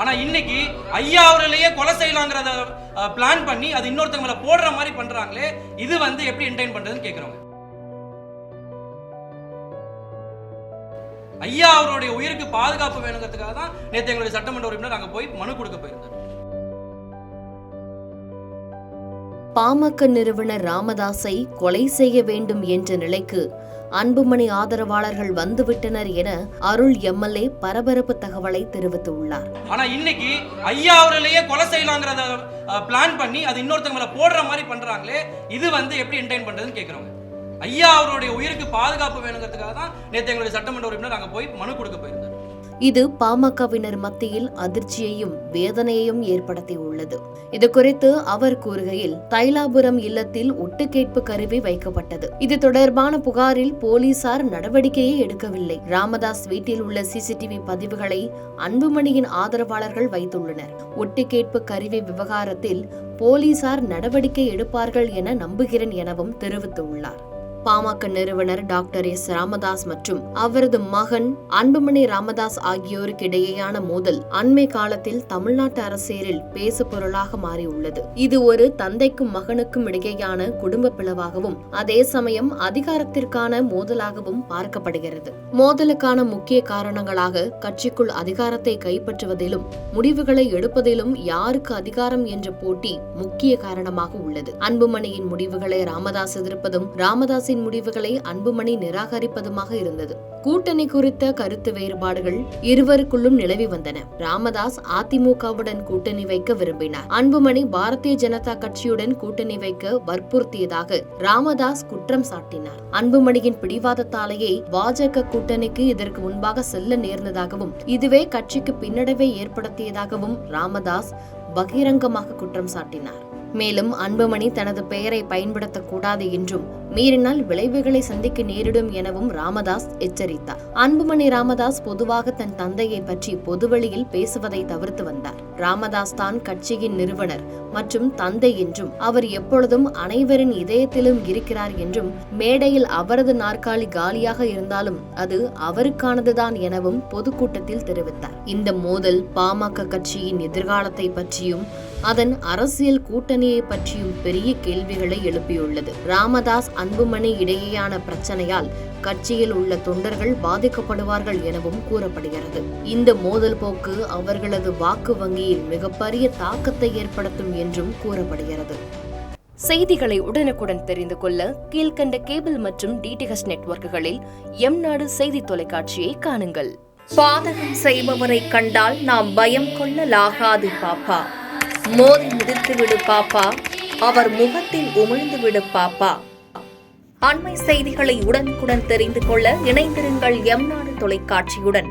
ஆனா இன்னைக்கு ஐயா அவர்களையே கொலை செய்யலாங்கிறத பிளான் பண்ணி அது இன்னொருத்தங்க மேல போடுற மாதிரி பண்றாங்களே, இது வந்து எப்படி என்டர்டெயின் பண்றதுன்னு கேக்குறோம். ஐயா அவருடைய உயிருக்கு பாதுகாப்பு வேணுங்கிறதுக்காக தான் நேற்று எங்களுடைய சட்டமன்ற உறுப்பினர் அங்க போய் மனு கொடுக்க போயிருந்தார். பாமக நிறுவனர் ராமதாஸை கொலை செய்ய வேண்டும் என்ற நிலைக்கு அன்புமணி ஆதரவாளர்கள் வந்துவிட்டனர் என அருள் எம்எல்ஏ பரபரப்பு தகவலை தெரிவித்துள்ளார். ஆனா இன்னைக்கு ஐயா அவர்களையே கொலை செய்யலாங்கிறத பிளான் பண்ணி அது இன்னொருத்தங்க மேல போடுற மாதிரி பண்றாங்களே, இது வந்து எப்படி என்டர்டெயின் பண்றதுன்னு கேக்குறோம். ஐயா அவருடைய உயிருக்கு பாதுகாப்பு வேணுங்கிறதுக்காக தான் நேற்று எங்களுடைய சட்டமன்ற உறுப்பினர் அங்க போய் மனு கொடுக்க போயிருந்தார். இது பாமகவினர் மத்தியில் அதிர்ச்சியையும் வேதனையையும் ஏற்படுத்தியுள்ளது. இது குறித்து அவர் கூறுகையில், தைலாபுரம் இல்லத்தில் ஒட்டுக்கேட்பு கருவி வைக்கப்பட்டது. இது தொடர்பான புகாரில் போலீசார் நடவடிக்கையை எடுக்கவில்லை. ராமதாஸ் வீட்டில் உள்ள சிசிடிவி பதிவுகளை அன்புமணியின் ஆதரவாளர்கள் வைத்துள்ளனர். ஒட்டுக்கேட்பு கருவி விவகாரத்தில் போலீசார் நடவடிக்கை எடுப்பார்கள் என நம்புகிறேன் எனவும் தெரிவித்துள்ளார். பாமக நிறுவனர் டாக்டர் எஸ் ராமதாஸ் மற்றும் அவரது மகன் அன்புமணி ராமதாஸ் ஆகியோருக்கு இடையேயான மோதல் அண்மை காலத்தில் தமிழ்நாட்டு அரசியலில் பேசு பொருளாக மாறியுள்ளது. இது ஒரு தந்தைக்கும் மகனுக்கும் இடையேயான குடும்ப பிளவாகவும் அதே சமயம் அதிகாரத்திற்கான மோதலாகவும் பார்க்கப்படுகிறது. மோதலுக்கான முக்கிய காரணங்களாக கட்சிக்குள் அதிகாரத்தை கைப்பற்றுவதிலும் முடிவுகளை எடுப்பதிலும் யாருக்கு அதிகாரம் என்ற போட்டி முக்கிய காரணமாக உள்ளது. அன்புமணியின் முடிவுகளை ராமதாஸ் எதிர்ப்பதும் ராமதாஸ் முடிவுகளை அன்புமணி நிராகரிப்பதுமாக இருந்தது. கூட்டணி குறித்த கருத்து வேறுபாடுகள் இருவருக்குள்ளும் நிலவி வந்தன. ராமதாஸ் அதிமுகவுடன் கூட்டணி வைக்க விரும்பினார். அன்புமணி பாரதிய ஜனதா கட்சியுடன் கூட்டணி வைக்க வற்புறுத்தியதாக ராமதாஸ் குற்றம் சாட்டினார். அன்புமணியின் பிடிவாதத்தாலேயே பாஜக கூட்டணிக்கு இதற்கு முன்பாக செல்ல நேர்ந்ததாகவும் இதுவே கட்சிக்கு பின்னடைவை ஏற்படுத்தியதாகவும் ராமதாஸ் பகிரங்கமாக குற்றம் சாட்டினார். மேலும் அன்புமணி தனது பெயரை பயன்படுத்தக்கூடாது என்றும் மீறினால் விளைவுகளை சந்திக்க நேரிடும் எனவும் ராமதாஸ் எச்சரித்தார். அன்புமணி ராமதாஸ் பொதுவாக தன் தந்தையை பற்றி பொதுவெளியில் பேசுவதை தவிர்த்து வந்தார். ராமதாஸ் தான் கட்சியின் நிறுவனர் மற்றும் தந்தை என்றும் அவர் எப்பொழுதும் அனைவரின் இதயத்திலும் இருக்கிறார் என்றும் மேடையில் அவரது நாற்காலி காலியாக இருந்தாலும் அது அவருக்கானதுதான் எனவும் பொதுக்கூட்டத்தில் தெரிவித்தார். இந்த மோதல் பாமக கட்சியின் எதிர்காலத்தை பற்றியும் அதன் அரசியல் கூட்டணியை பற்றியும் பெரிய கேள்விகளை எழுப்பியுள்ளது. ராமதாஸ் அன்புமணி இடையேயான பிரச்சனையால் கட்சியில் உள்ள தொண்டர்கள் பாதிக்கப்படுவார்கள் எனவும் கூறப்படுகிறது. இந்த மோதல் போக்கு அவர்களது வாக்கு வங்கியில் மிகப்பெரிய தாக்கத்தை ஏற்படுத்தும் என்றும் கூறப்படுகிறது. செய்திகளை உடனுக்குடன் தெரிந்து கொள்ள கீழ்கண்ட கேபிள் மற்றும் டிடிஎச் நெட்வொர்க்குகளில் எம்நாடு செய்தி தொலைக்காட்சியை காணுங்கள். பாதகம் செய்பவரை கண்டால் நாம் பயம் கொள்ளலாகாது பாப்பா. மோதி மிதித்து விடு பாப்பா, அவர் முகத்தில் உமிழ்ந்து விடு பாப்பா. அண்மை செய்திகளை உடனுக்குடன் தெரிந்து கொள்ள இணைந்திருங்கள் எம்நாடு தொலைக்காட்சியுடன்.